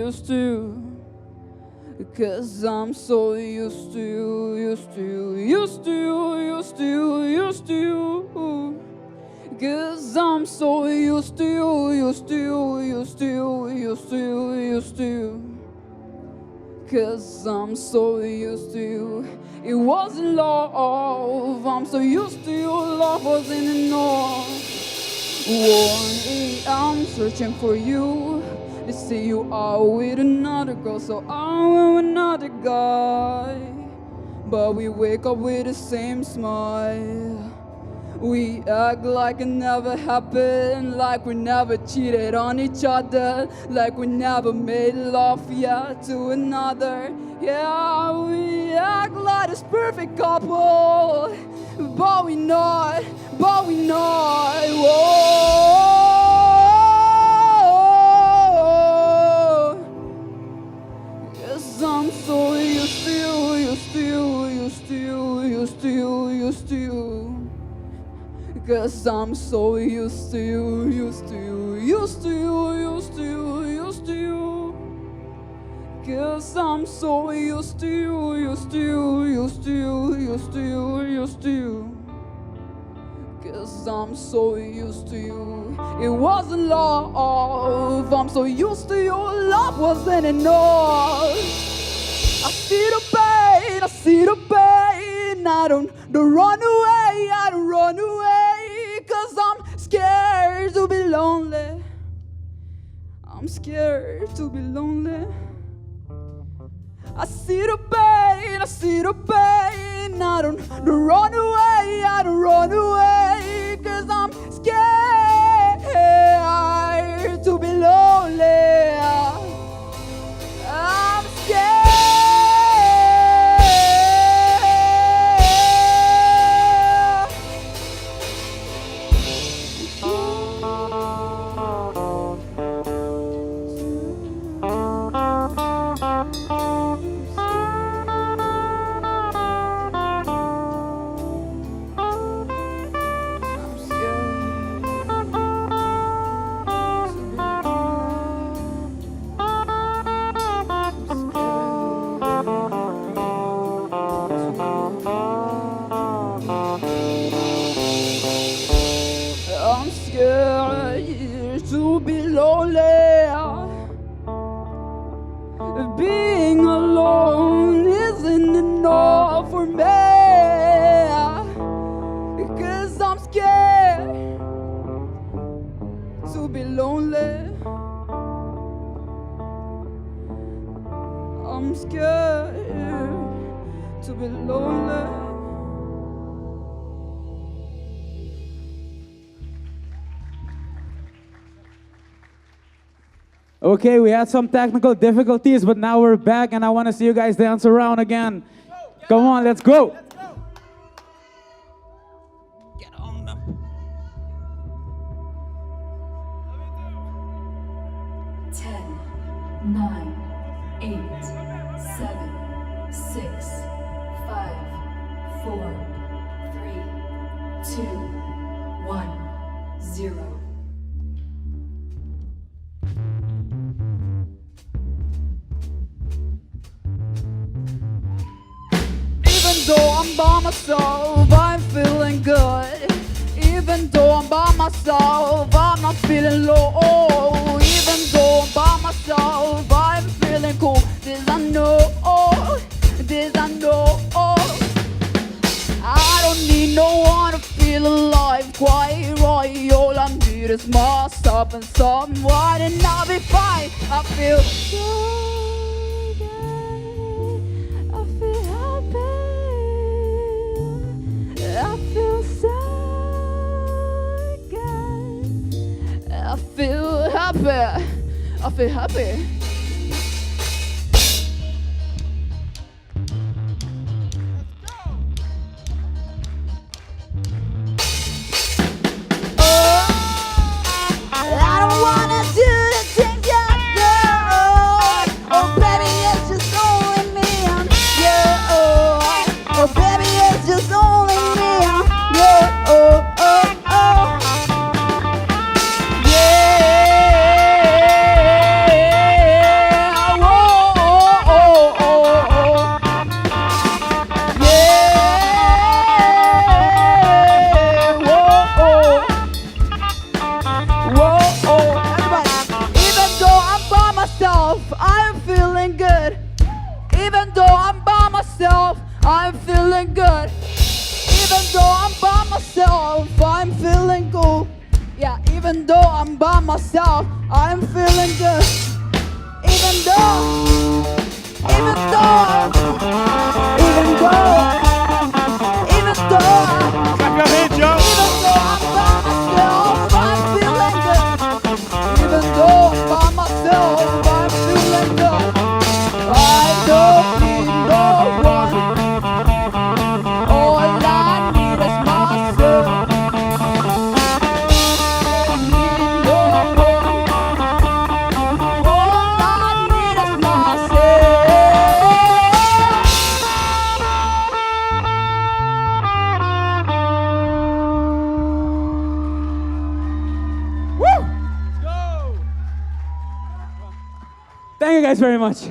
used to. Cause I'm so used to. Cause I'm so used to. Cause I'm so used to. It wasn't love, I'm so used to. Love wasn't enough. 1 a.m. searching for you. They say you are with another girl, so I'm with another guy. But we wake up with the same smile. We act like it never happened, like we never cheated on each other, like we never made love yet to another. Yeah, we act like this perfect couple, but we not. Whoa, 'cause I'm so used to. Cause I'm so used to. Cause I'm so used to. Cause I'm so used to you. It wasn't love, I'm so used to you. Love wasn't enough. I see the pain. I don't run away, Cause I'm scared to be lonely. I'm scared to be lonely. I see the pain. I don't run away, Cause I'm scared to be lonely. I'm scared. I'm scared to be lonely. Being alone isn't enough for me. Cause I'm scared to be lonely. I'm scared to be lonely. Okay, we had some technical difficulties, but now we're back and I want to see you guys dance around again. Come on, let's go. Get on them. 10, 9, 8, 7, 6, 5, 4, 3, 2, 1, 0. Even though I'm by myself, I'm feeling good. Even though I'm by myself, I'm not feeling low. Even though I'm by myself, I'm feeling cool. This I know. I don't need no one to feel alive, quite right. All I need is myself and someone, and I'll be fine. I feel so good. I feel happy. I feel so good. I feel happy. Even though I'm by myself, I'm feeling good. Even though, even though, even though, even though, Clap your hands, yo. even though I'm by myself, I'm feeling good. Even though I'm by myself, I'm feeling good. I don't need no one. All I need is myself. Need no one. All I need is myself. Thank you guys very much.